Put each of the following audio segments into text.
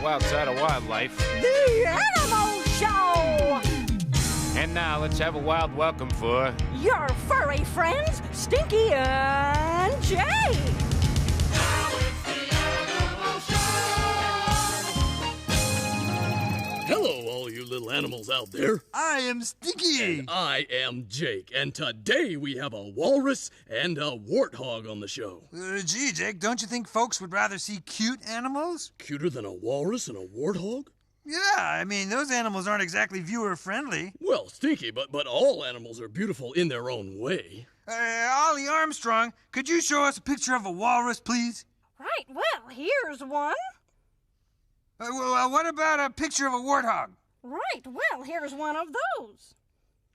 wild side of wildlife. The Animal Show! And now let's have a wild welcome for... your furry friends, Stinky and Jay! Hello, all you little animals out there. I am Stinky. And I am Jake, and today we have a walrus and a warthog on the show. Gee, Jake, don't you think folks would rather see cute animals? Cuter than a walrus and a warthog? Yeah, I mean, those animals aren't exactly viewer-friendly. Well, Stinky, but all animals are beautiful in their own way. Ollie Armstrong, could you show us a picture of a walrus, please? Right, well, here's one. What about a picture of a warthog? Right, well, here's one of those.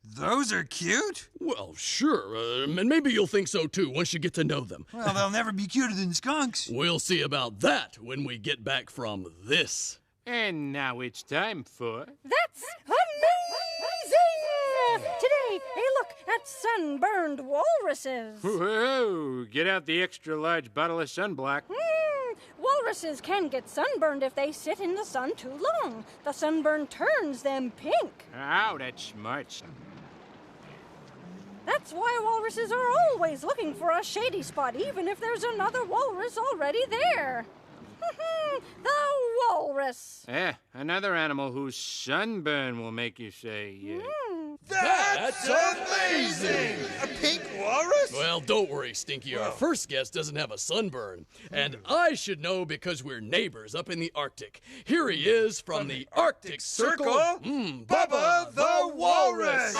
Those are cute? Well, sure, and maybe you'll think so too once you get to know them. Well, they'll never be cuter than skunks. We'll see about that when we get back from this. And now it's time for... That's amazing! Today, a look at sunburned walruses. Whoa, get out the extra large bottle of sunblock. Walruses can get sunburned if they sit in the sun too long. The sunburn turns them pink. Oh, that's smart. That's why walruses are always looking for a shady spot, even if there's another walrus already there. The walrus. Another animal whose sunburn will make you say... That's amazing! A pink walrus? Well, don't worry, Stinky. Our first guest doesn't have a sunburn. And I should know because we're neighbors up in the Arctic. Here he is from the Arctic Circle. Bubba the Walrus!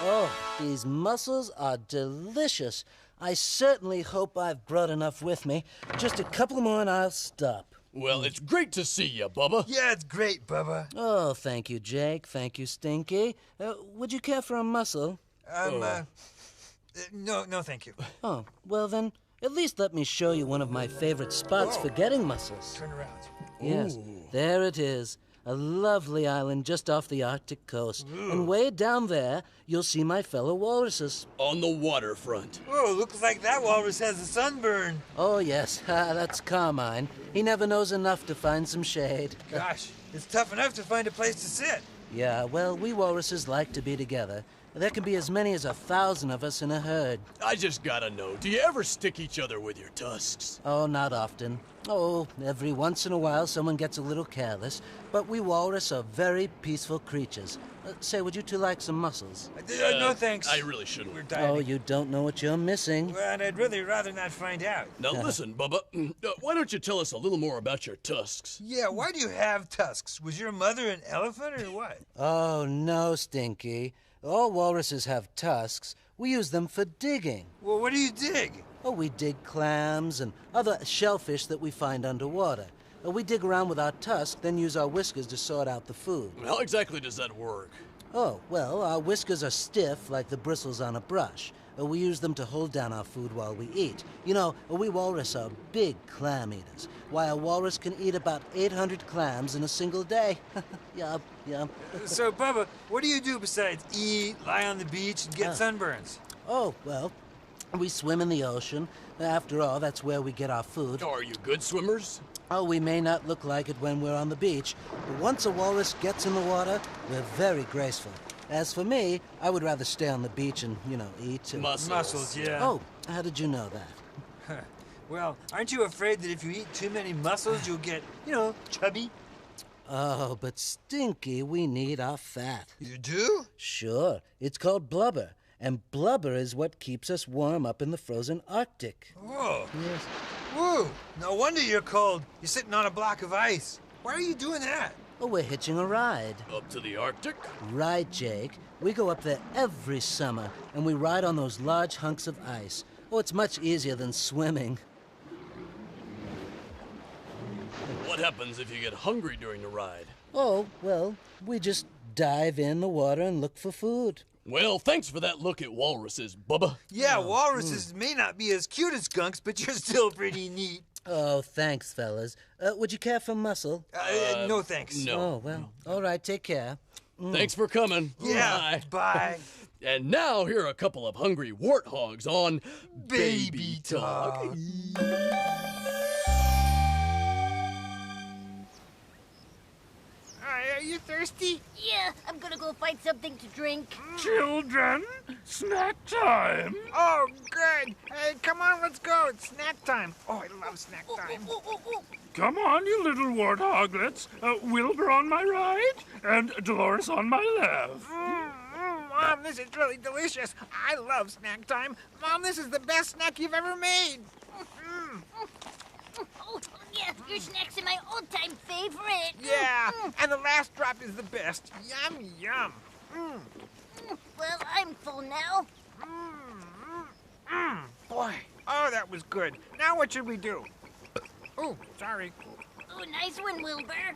Oh, these mussels are delicious. I certainly hope I've brought enough with me. Just a couple more and I'll stop. Well, it's great to see you, Bubba. Yeah, it's great, Bubba. Oh, thank you, Jake. Thank you, Stinky. Would you care for a mussel? No, thank you. Oh, well then, at least let me show you one of my favorite spots for getting mussels. Turn around. Yes, there it is. A lovely island just off the Arctic coast. And way down there, you'll see my fellow walruses. On the waterfront. Whoa, looks like that walrus has a sunburn. Oh, yes, that's Carmine. He never knows enough to find some shade. Gosh, it's tough enough to find a place to sit. Yeah, well, we walruses like to be together. There can be as many as 1,000 of us in a herd. I just gotta know, do you ever stick each other with your tusks? Oh, not often. Oh, every once in a while someone gets a little careless. But we walrus are very peaceful creatures. Say, would you two like some mussels? No, thanks. I really shouldn't. We're dieting. Oh, you don't know what you're missing. Well, and I'd really rather not find out. Now listen, Bubba, why don't you tell us a little more about your tusks? Yeah, why do you have tusks? Was your mother an elephant or what? Oh, no, Stinky. All walruses have tusks. We use them for digging. Well, what do you dig? Oh, we dig clams and other shellfish that we find underwater. We dig around with our tusks, then use our whiskers to sort out the food. How exactly does that work? Oh, well, our whiskers are stiff like the bristles on a brush. We use them to hold down our food while we eat. You know, we walrus are big clam eaters. Why, a walrus can eat about 800 clams in a single day. Yup. So, Bubba, what do you do besides eat, lie on the beach, and get sunburns? Oh, well, we swim in the ocean. After all, that's where we get our food. Are you good swimmers? Oh, we may not look like it when we're on the beach, but once a walrus gets in the water, we're very graceful. As for me, I would rather stay on the beach and, eat. Mussels, yeah. Oh, how did you know that? Well, aren't you afraid that if you eat too many mussels, you'll get, chubby? Oh, but Stinky, we need our fat. You do? Sure. It's called blubber. And blubber is what keeps us warm up in the frozen Arctic. Whoa. Yes. Whoa. No wonder you're cold. You're sitting on a block of ice. Why are you doing that? Oh, we're hitching a ride. Up to the Arctic? Right, Jake. We go up there every summer, and we ride on those large hunks of ice. Oh, it's much easier than swimming. What happens if you get hungry during the ride? Oh, well, we just dive in the water and look for food. Well, thanks for that look at walruses, Bubba. Yeah, walruses may not be as cute as skunks, but you're still pretty neat. Oh, thanks, fellas. Would you care for mussel? No, thanks. No. Oh, well, all right, take care. Thanks for coming. Yeah, bye. And now here are a couple of hungry warthogs on Baby Talk. thirsty? Yeah, I'm gonna go find something to drink. Children, snack time. Oh, good. Hey, come on, let's go. It's snack time. Oh, I love snack time. Come on, you little warthoglets. Wilbur on my right and Dolores on my left. Mom, this is really delicious. I love snack time. Mom, this is the best snack you've ever made. Oh, yeah, your snack's are my all-time favorite. Yeah, and the last drop is the best. Yum, yum. Well, I'm full now. Boy, oh, that was good. Now what should we do? Oh, sorry. Oh, nice one, Wilbur.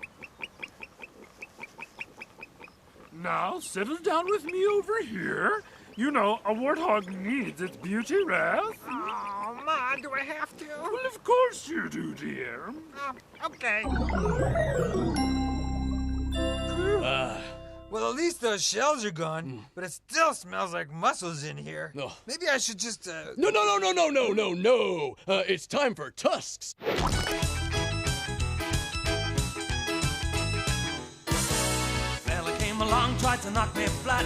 Now, settle down with me over here. You know, a warthog needs its beauty rest. Oh, Ma, do I have to? Well, of course you do, dear. Okay. Well, at least those shells are gone, but it still smells like mussels in here. No. Maybe I should just, No. It's time for tusks. Fella came along, tried to knock me flat.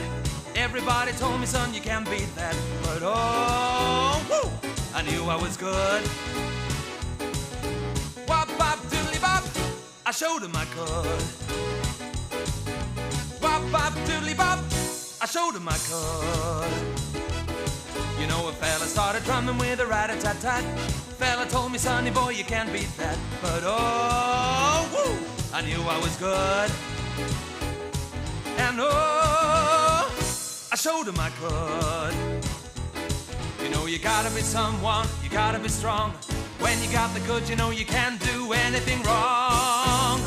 Everybody told me, son, you can't beat that. But oh, woo, I knew I was good. Wop, bop, doodly bop, I showed him I could. Wop, bop, doodly bop, I showed him I could. You know, a fella started drumming with a rat-a-tat-tat. Fella told me, sonny boy, you can't beat that. But oh, woo, I knew I was good. And oh, I showed him I could. You know, you gotta be someone, you gotta be strong. When you got the goods, you know you can't do anything wrong.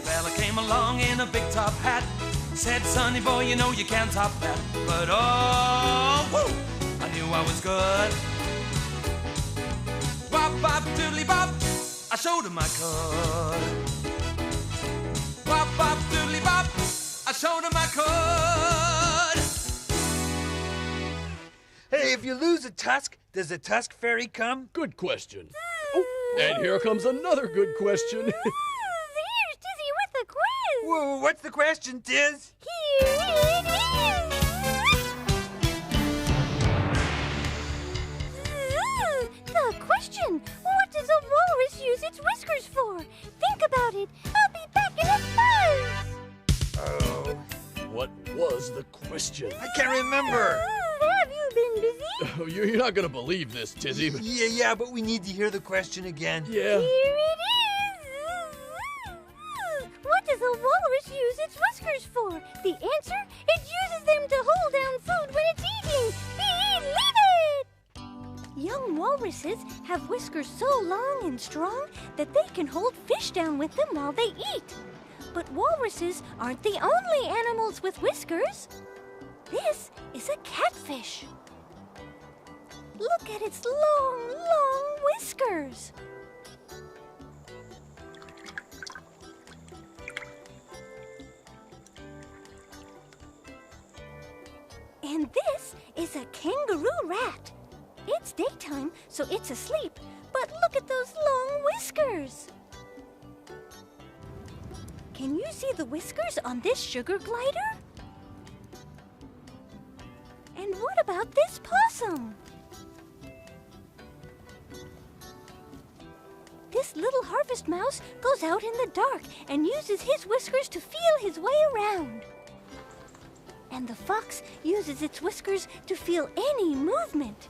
Fella came along in a big top hat. Said, sonny boy, you know you can't top that. But oh, woo, I knew I was good. Bop, bop, doodly bop, I showed him I could. Bop, bop, doodly bop, I showed him I could. Hey, if you lose a tusk, does the tusk fairy come? Good question. Oh, and here comes another good question. There's Tizzy with the quiz. Whoa, what's the question, Tiz? Here it is. The question, what does a walrus use its whiskers for? Think about it. I'll be back in a buzz. Oh, What was the question? I can't remember. Have you been busy? Oh, you're not gonna believe this, Tizzy. Yeah, but we need to hear the question again. Yeah. Here it is. What does a walrus use its whiskers for? The answer? It uses them to hold down food when it's eating. Believe it! Young walruses have whiskers so long and strong that they can hold fish down with them while they eat. But walruses aren't the only animals with whiskers. This is a catfish. Look at its long, long whiskers. And this is a kangaroo rat. It's daytime, so it's asleep. But look at those long whiskers. Can you see the whiskers on this sugar glider? And what about this possum? This little harvest mouse goes out in the dark and uses his whiskers to feel his way around. And the fox uses its whiskers to feel any movement.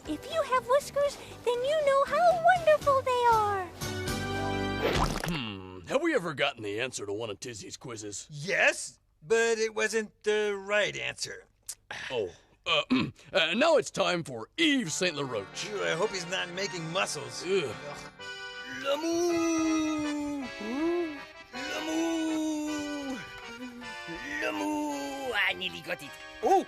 If you have whiskers, then you know how wonderful they are. Have we ever gotten the answer to one of Tizzy's quizzes? Yes, but it wasn't the right answer. Oh. Now it's time for Yves St. Laroche. Phew, I hope he's not making mussels. Ugh. L'amour! L'amour! L'amour! I nearly got it. Oh!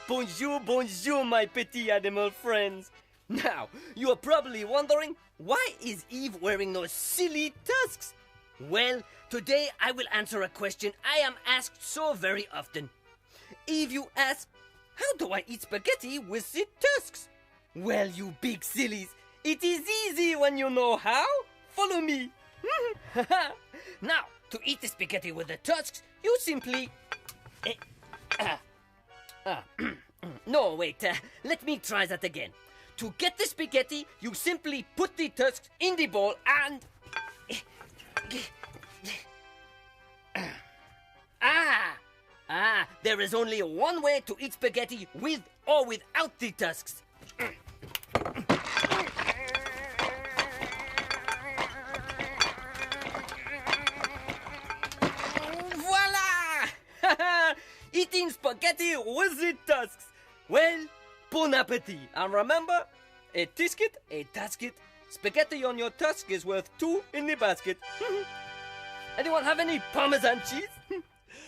Bonjour, bonjour, my petit animal friends. Now, you are probably wondering, why is Eve wearing those silly tusks? Well, today I will answer a question I am asked so very often. Eve, you ask, how do I eat spaghetti with the tusks? Well, you big sillies, it is easy when you know how. Follow me. Now, to eat the spaghetti with the tusks, you simply... No, wait, let me try that again. To get the spaghetti, you simply put the tusks in the bowl and... there is only one way to eat spaghetti with or without the tusks. Voila! Eating spaghetti with the tusks. Well, bon appetit. And remember, a tisket, a tasket. Spaghetti on your tusk is worth 2 in the basket. Anyone have any Parmesan cheese?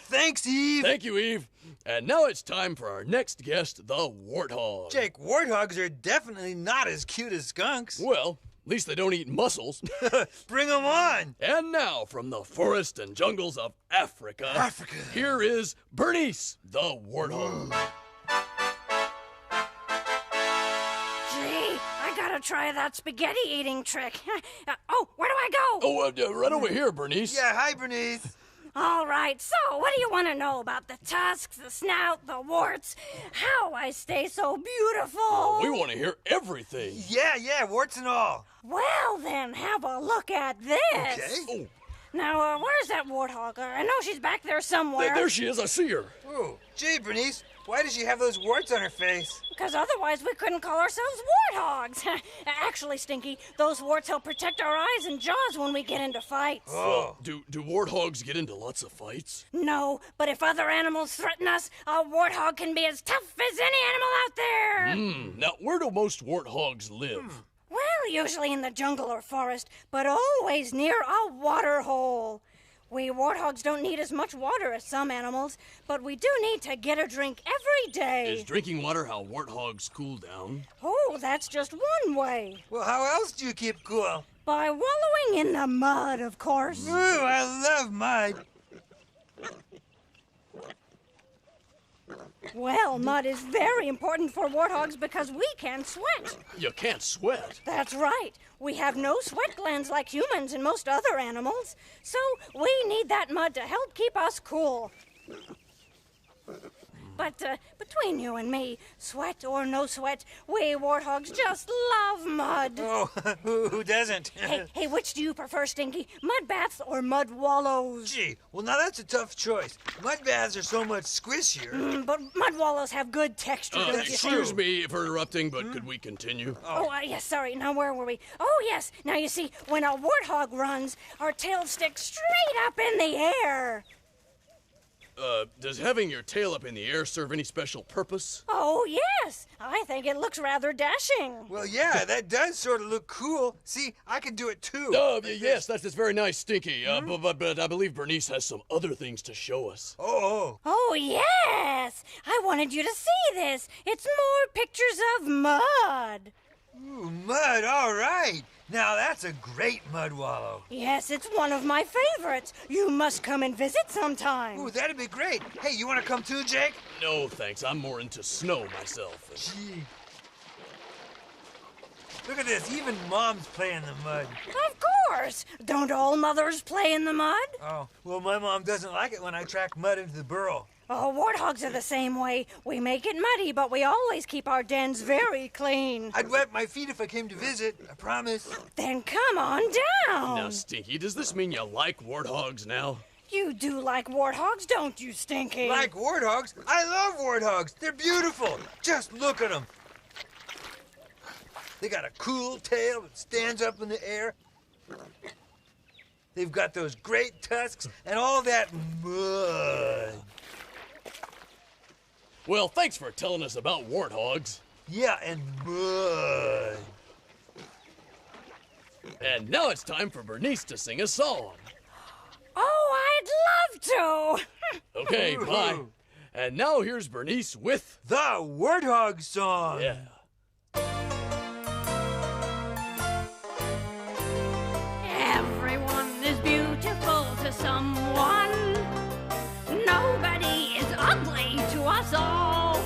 Thanks, Eve. Thank you, Eve. And now it's time for our next guest, the Warthog. Jake, warthogs are definitely not as cute as skunks. Well, at least they don't eat mussels. Bring them on. And now, from the forests and jungles of Africa, here is Bernice, the Warthog. Gee, I gotta try that spaghetti eating trick. Oh, where do I go? Oh, right over here, Bernice. Yeah, hi, Bernice. All right, so what do you want to know about the tusks, the snout, the warts, how I stay so beautiful? We want to hear everything. Yeah, warts and all. Well, then, have a look at this. Okay. Oh, Now, where's that warthog? I know she's back there somewhere. there she is. I see her. Oh, gee, Bernice, why does she have those warts on her face? Because otherwise we couldn't call ourselves warthogs. Actually, Stinky, those warts help protect our eyes and jaws when we get into fights. Oh. Do warthogs get into lots of fights? No, but if other animals threaten us, a warthog can be as tough as any animal out there. Now, where do most warthogs live? Well, usually in the jungle or forest, but always near a water hole. We warthogs don't need as much water as some animals, but we do need to get a drink every day. Is drinking water how warthogs cool down? Oh, that's just one way. Well, how else do you keep cool? By wallowing in the mud, of course. Ooh, I love mud. Well, mud is very important for warthogs because we can sweat. You can't sweat. That's right. We have no sweat glands like humans and most other animals, so we need that mud to help keep us cool. But between you and me, sweat or no sweat, we warthogs just love mud. Oh, who doesn't? Hey, which do you prefer, Stinky? Mud baths or mud wallows? Gee, well, now that's a tough choice. Mud baths are so much squishier. But mud wallows have good texture. don't you Excuse think? me for interrupting, but could we continue? Yes, sorry. Now, where were we? Oh, yes. Now, you see, when a warthog runs, our tail sticks straight up in the air. Does having your tail up in the air serve any special purpose? Oh, yes. I think it looks rather dashing. Well, yeah, that does sort of look cool. See, I can do it too. Yes, that's very nice, Stinky. But I believe Bernice has some other things to show us. Oh. Oh, yes. I wanted you to see this. It's more pictures of mud. Ooh, mud, all right. Now that's a great mud wallow. Yes, it's one of my favorites. You must come and visit sometime. Ooh, that'd be great. Hey, you want to come too, Jake? No, thanks. I'm more into snow myself. Gee. Look at this. Even Mom's play in the mud. Of course. Don't all mothers play in the mud? Oh, well, my mom doesn't like it when I track mud into the burrow. Oh, warthogs are the same way. We make it muddy, but we always keep our dens very clean. I'd wet my feet if I came to visit, I promise. Then come on down. Now, Stinky, does this mean you like warthogs now? You do like warthogs, don't you, Stinky? Like warthogs? I love warthogs. They're beautiful. Just look at them. They got a cool tail that stands up in the air. They've got those great tusks and all that mud. Well, thanks for telling us about warthogs. Yeah, and mud. And now it's time for Bernice to sing a song. Oh, I'd love to. Okay, bye. And now here's Bernice with The Warthog Song. Yeah. to someone. Nobody is ugly to us all.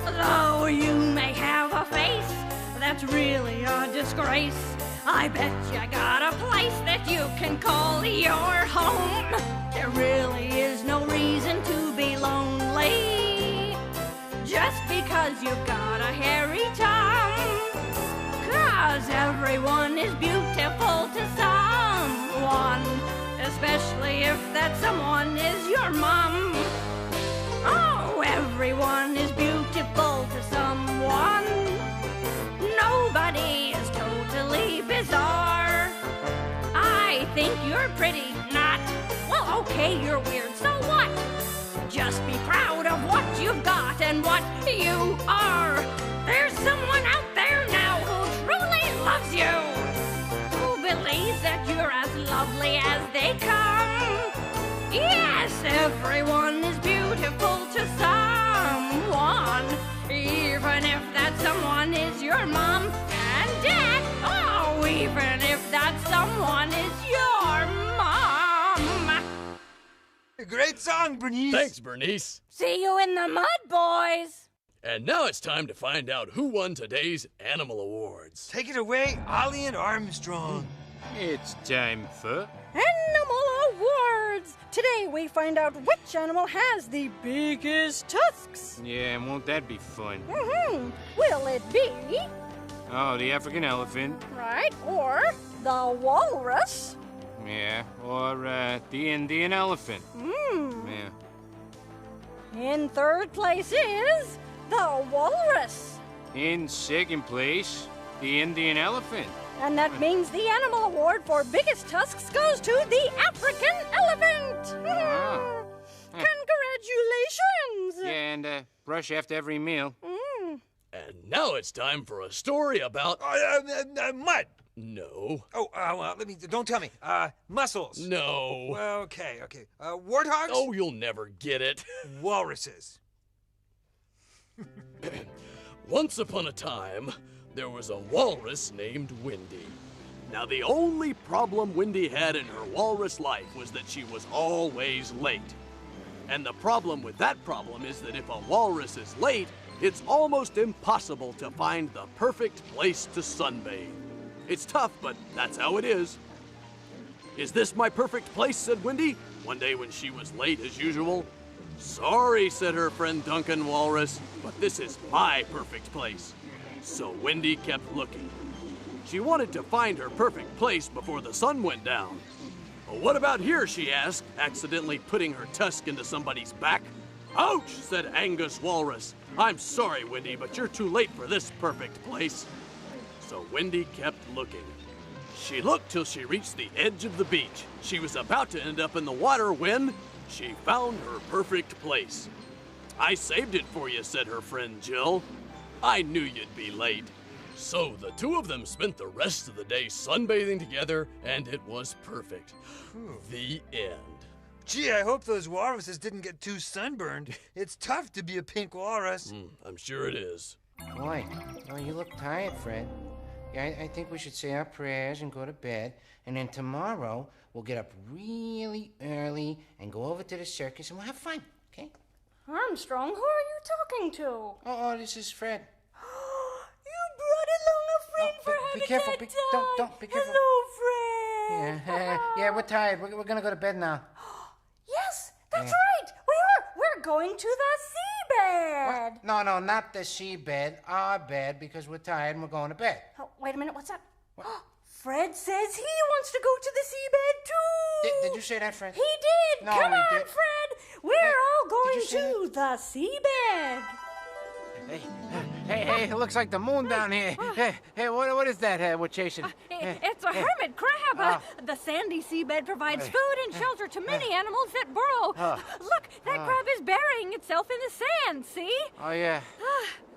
Though you may have a face that's really a disgrace, I bet you got a place that you can call your home. There really is no reason to be lonely just because you've got a hairy tongue. 'Cause everyone is beautiful to someone, especially if that someone is your mom. Oh, everyone is beautiful to someone. Nobody is totally bizarre. I think you're pretty, not. Well, okay, you're weird, so what? Just be proud of what you've got and what you are. There's someone out there now who truly loves you, who believes that you're as lovely as they come. Yes, everyone is beautiful to someone, even if that someone is your mom and dad. Oh, even if that someone is your mom. Great song, Bernice. Thanks, Bernice. See you in the mud, boys. And now it's time to find out who won today's Animal Awards. Take it away, Ollie and Armstrong. It's time for Animal Awards. Today we find out which animal has the biggest tusks. Yeah, won't that be fun? Will it be, Oh, the African elephant. right, or the walrus? Yeah, or the Indian elephant. Yeah. In third place is the walrus. In second place, the Indian elephant. And that means the animal award for biggest tusks goes to the African elephant. Wow. Congratulations. Yeah, and brush after every meal. And now it's time for a story about... Mud. No. Oh, don't tell me. Mussels. No. Okay. Warthogs? Oh, you'll never get it. Walruses. Once upon a time, there was a walrus named Wendy. Now, the only problem Wendy had in her walrus life was that she was always late. And the problem with that problem is that if a walrus is late, it's almost impossible to find the perfect place to sunbathe. It's tough, but that's how it is. Is this my perfect place, said Wendy, one day when she was late as usual. Sorry, said her friend Duncan Walrus, but this is my perfect place. So Wendy kept looking. She wanted to find her perfect place before the sun went down. Well, what about here, she asked, accidentally putting her tusk into somebody's back. Ouch, said Angus Walrus. I'm sorry, Wendy, but you're too late for this perfect place. So Wendy kept looking. She looked till she reached the edge of the beach. She was about to end up in the water when she found her perfect place. I saved it for you, said her friend Jill. I knew you'd be late. So the two of them spent the rest of the day sunbathing together, and it was perfect. The end. Gee, I hope those walruses didn't get too sunburned. It's tough to be a pink walrus. I'm sure it is. Boy, oh, you look tired, Fred. Yeah, I think we should say our prayers and go to bed, and then tomorrow we'll get up really early and go over to the circus and we'll have fun, okay? Armstrong, who are you talking to? Oh, this is Fred. You brought along a friend for having be careful, that be, time. don't, be careful. Hello, Fred. Yeah, we're tired. We're gonna go to bed now. Yes, that's right. We are. We're going to the seabed. What? No, not the seabed. Our bed, because we're tired and we're going to bed. Oh, wait a minute. What's that? Fred says he wants to go to the seabed too. Did you say that, Fred? He did. No, Come he on, did. Fred. We're all going you say to the seabed. Hey, it looks like the moon down here. Hey, what is that we're chasing? It's a hermit crab. The sandy seabed provides food and shelter to many animals that burrow. Look, that crab is burying itself in the sand, see? Oh, yeah.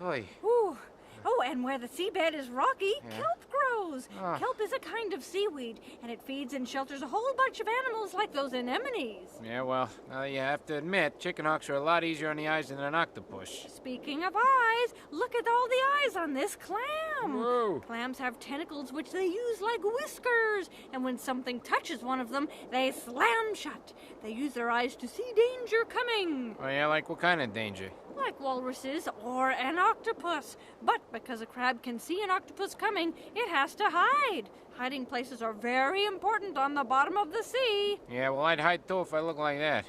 Oy. Ooh. Oh, and where the seabed is rocky, Yeah. kelp grows. Ah. Kelp is a kind of seaweed, and it feeds and shelters a whole bunch of animals like those anemones. Yeah, well, you have to admit, chicken hawks are a lot easier on the eyes than an octopus. Speaking of eyes, look at all the eyes on this clam. Whoa. Clams have tentacles which they use like whiskers, and when something touches one of them, they slam shut. They use their eyes to see danger coming. Oh, yeah, like what kind of danger? Like walruses or an octopus. But because a crab can see an octopus coming, it has to hide. Hiding places are very important on the bottom of the sea. Yeah, well, I'd hide too if I look like that.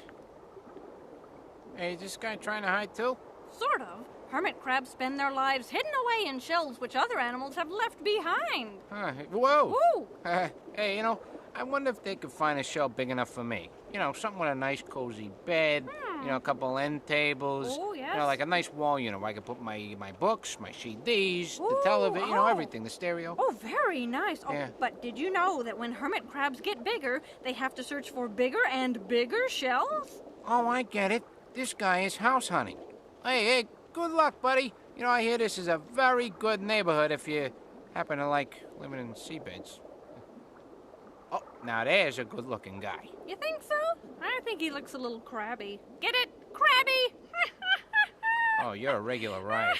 Hey, is this guy trying to hide too? Sort of. Hermit crabs spend their lives hidden away in shells which other animals have left behind. Huh, whoa! Ooh! Hey, I wonder if they could find a shell big enough for me. Something with a nice cozy bed, a couple end tables. Oh, yes. Like a nice wall unit where I could put my books, my CDs, the Ooh, television, oh. everything, the stereo. Oh, very nice. Oh, Yeah. But did you know that when hermit crabs get bigger, they have to search for bigger and bigger shells? Oh, I get it. This guy is house hunting. Hey, good luck, buddy. I hear this is a very good neighborhood if you happen to like living in seabeds. Oh, now there's a good-looking guy. You think so? I think he looks a little crabby. Get it? Crabby! Oh, you're a regular riot.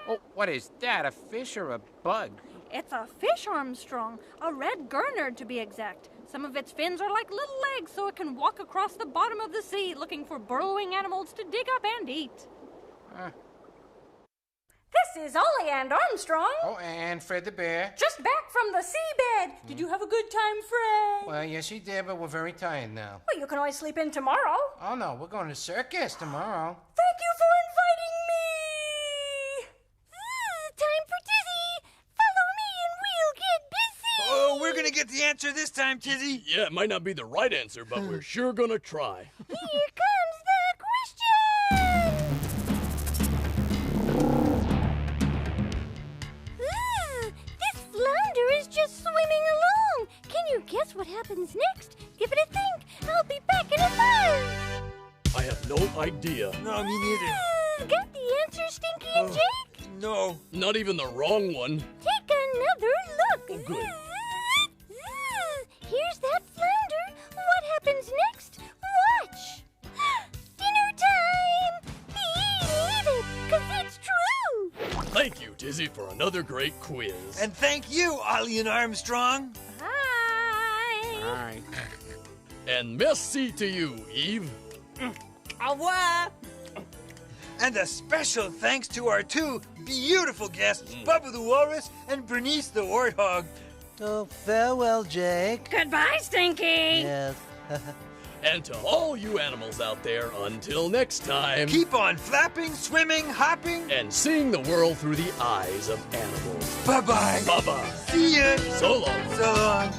Oh, what is that? A fish or a bug? It's a fish, Armstrong. A red gurnard, to be exact. Some of its fins are like little legs, so it can walk across the bottom of the sea looking for burrowing animals to dig up and eat. This is Ollie and Armstrong. Oh, and Fred the Bear. Just back from the seabed. Did you have a good time, Fred? Well, yes, he did, but we're very tired now. Well, you can always sleep in tomorrow. Oh, no, we're going to the circus tomorrow. Thank you for inviting me. Time for Tizzy. Follow me and we'll get busy. Oh, we're gonna get the answer this time, Tizzy. Yeah, it might not be the right answer, but we're sure gonna try. Here comes the question. This flounder is just swimming along. Can you guess what happens next? Give it a think. I'll be back in a buzz. I have no idea. No, me neither. Got the answer, Stinky and Jake? No. Not even the wrong one. Take another look. Oh, good. Here's that flounder. What happens next? Watch. Dinner time. Believe it, 'cause it's true. Thank you, Tizzy, for another great quiz. And thank you, Ollie and Armstrong. Bye. All right. And merci to you, Eve. Au revoir. And a special thanks to our two beautiful guests, Bubba the Walrus and Bernice the Warthog. Oh, farewell, Jake. Goodbye, Stinky. Yes. And to all you animals out there, until next time, Keep on flapping, swimming, hopping. and seeing the world through the eyes of animals. Bye-bye. Bye-bye. See ya. So long. So long.